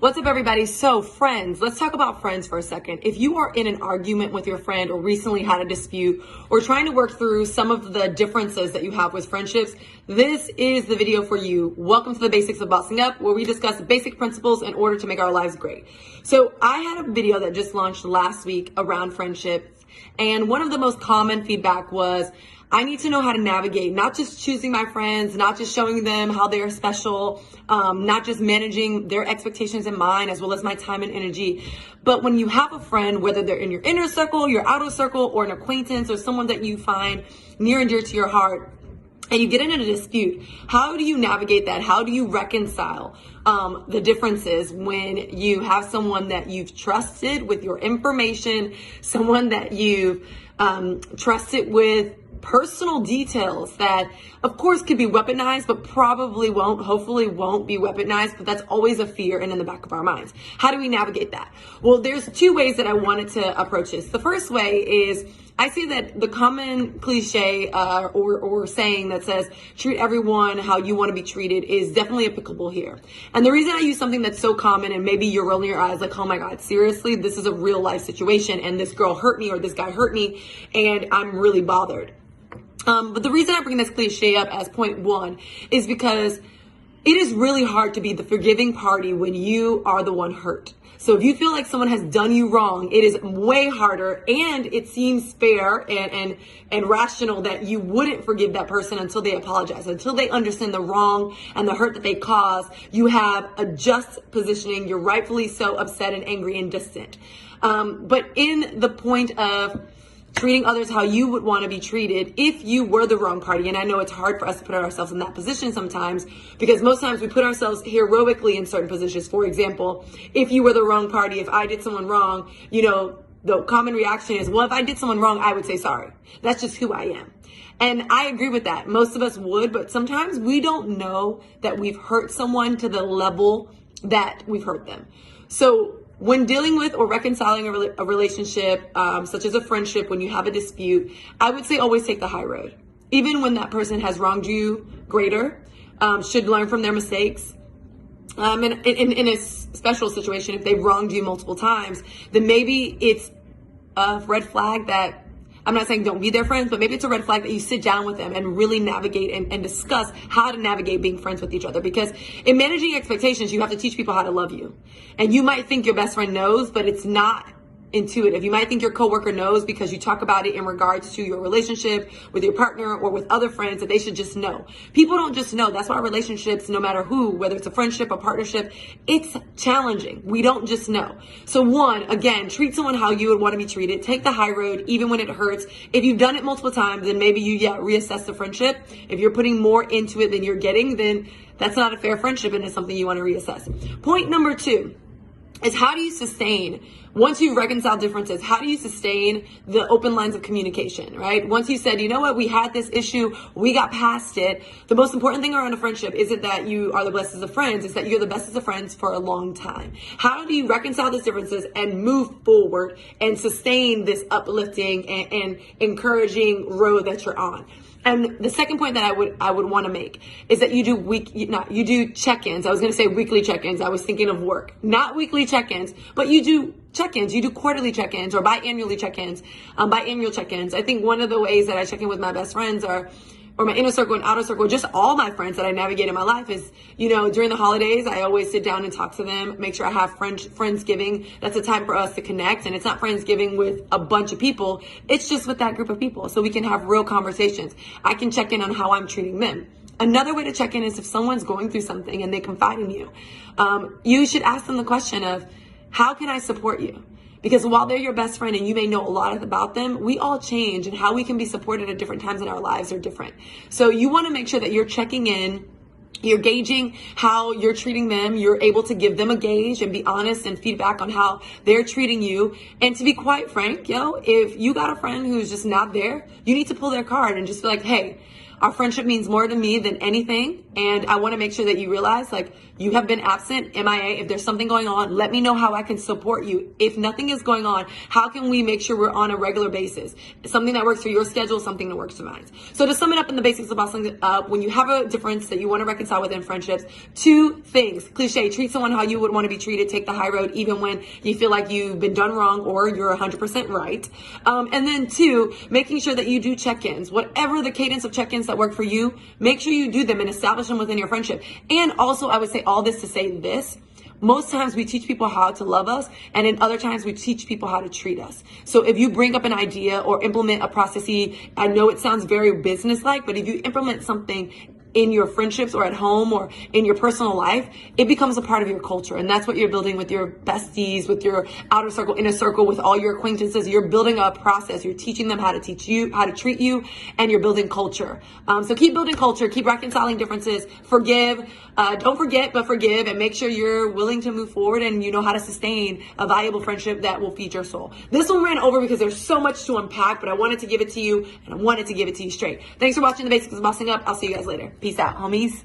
What's up, everybody? So friends, let's talk about friends for a second. If you are in an argument with your friend or recently had a dispute or trying to work through some of the differences that you have with friendships, this is the video for you. Welcome to the Basics of Bossing Up, where we discuss basic principles in order to make our lives great. So I had a video that just launched last week around friendships, and one of the most common feedback was, I need to know how to navigate, not just choosing my friends, not just showing them how they're special, not just managing their expectations and mine, as well as my time and energy. But when you have a friend, whether they're in your inner circle, your outer circle, or an acquaintance, or someone that you find near and dear to your heart, and you get in a dispute, how do you navigate that? How do you reconcile the differences when you have someone that you've trusted with your information, someone that you've trusted with personal details that, of course, could be weaponized, but hopefully won't be weaponized, but that's always a fear and in the back of our minds. How do we navigate that? Well, there's two ways that I wanted to approach this. The first way is, I see that the common cliche or saying that says, treat everyone how you want to be treated is definitely applicable here. And the reason I use something that's so common, and maybe you're rolling your eyes like, oh my God, seriously, this is a real life situation, and this girl hurt me or this guy hurt me, and I'm really bothered. But the reason I bring this cliche up as point one is because it is really hard to be the forgiving party when you are the one hurt. So if you feel like someone has done you wrong, it is way harder, and it seems fair and rational that you wouldn't forgive that person until they apologize, until they understand the wrong and the hurt that they caused. You have a just positioning. You're rightfully so upset and angry and distant. But in the point of treating others how you would want to be treated if you were the wrong party. And I know it's hard for us to put ourselves in that position sometimes, because most times we put ourselves heroically in certain positions. For example, if you were the wrong party, if I did someone wrong, the common reaction is, well, if I did someone wrong, I would say sorry. That's just who I am. And I agree with that. Most of us would, but sometimes we don't know that we've hurt someone to the level that we've hurt them. So when dealing with or reconciling a relationship, such as a friendship, when you have a dispute, I would say always take the high road. Even when that person has wronged you greater, should learn from their mistakes. And in a special situation, if they've wronged you multiple times, then maybe it's a red flag that, I'm not saying don't be their friends, but maybe it's a red flag that you sit down with them and really navigate and discuss how to navigate being friends with each other. Because in managing expectations, you have to teach people how to love you. And you might think your best friend knows, but it's not intuitive. You might think your coworker knows because you talk about it in regards to your relationship with your partner or with other friends, that they should just know. People don't just know. That's why relationships, no matter who, whether it's a friendship, a partnership, it's challenging. We don't just know. So one, again, treat someone how you would want to be treated. Take the high road, even when it hurts. If you've done it multiple times, then maybe you reassess the friendship. If you're putting more into it than you're getting, then that's not a fair friendship, and it's something you want to reassess. Point number two is, how do you sustain, once you've reconciled differences, how do you sustain the open lines of communication, right? Once you said, you know what, we had this issue, we got past it. The most important thing around a friendship isn't that you are the bestest of friends, it's that you're the bestest of friends for a long time. How do you reconcile these differences and move forward and sustain this uplifting and encouraging road that you're on? And the second point that I would want to make is that you do check-ins. I was going to say weekly check-ins. I was thinking of work, not weekly check-ins, but you do check-ins. You do quarterly check-ins or biannual check-ins. I think one of the ways that I check in with my best friends or my inner circle and outer circle, just all my friends that I navigate in my life is, during the holidays, I always sit down and talk to them, make sure I have Friendsgiving. That's a time for us to connect. And it's not Friendsgiving with a bunch of people. It's just with that group of people. So we can have real conversations. I can check in on how I'm treating them. Another way to check in is if someone's going through something and they confide in you, you should ask them the question of, how can I support you? Because while they're your best friend and you may know a lot about them, we all change, and how we can be supported at different times in our lives are different. So you want to make sure that you're checking in, you're gauging how you're treating them, you're able to give them a gauge and be honest and feedback on how they're treating you. And to be quite frank, if you got a friend who's just not there, you need to pull their card and just be like, hey, our friendship means more to me than anything. And I want to make sure that you realize, You have been absent, MIA. If there's something going on, let me know how I can support you. If nothing is going on, how can we make sure we're on a regular basis? Something that works for your schedule, something that works for mine. So to sum it up in the basics of bossing up, when you have a difference that you want to reconcile within friendships, 2 things. Cliche, treat someone how you would want to be treated. Take the high road even when you feel like you've been done wrong or you're 100% right. And then 2, making sure that you do check-ins. Whatever the cadence of check-ins that work for you, make sure you do them and establish them within your friendship. And also, I would say all this to say this: most times we teach people how to love us, and in other times we teach people how to treat us. So if you bring up an idea or implement a process, I know it sounds very business-like, but if you implement something in your friendships or at home or in your personal life, it becomes a part of your culture. And that's what you're building with your besties, with your outer circle, inner circle, with all your acquaintances. You're building a process. You're teaching them how to teach you, how to treat you, and you're building culture. So keep building culture, keep reconciling differences, forgive, don't forget, but forgive, and make sure you're willing to move forward and you know how to sustain a valuable friendship that will feed your soul. This one ran over because there's so much to unpack, but I wanted to give it to you, and I wanted to give it to you straight. Thanks for watching the Basics of Bossing Up. I'll see you guys later. Peace out, homies.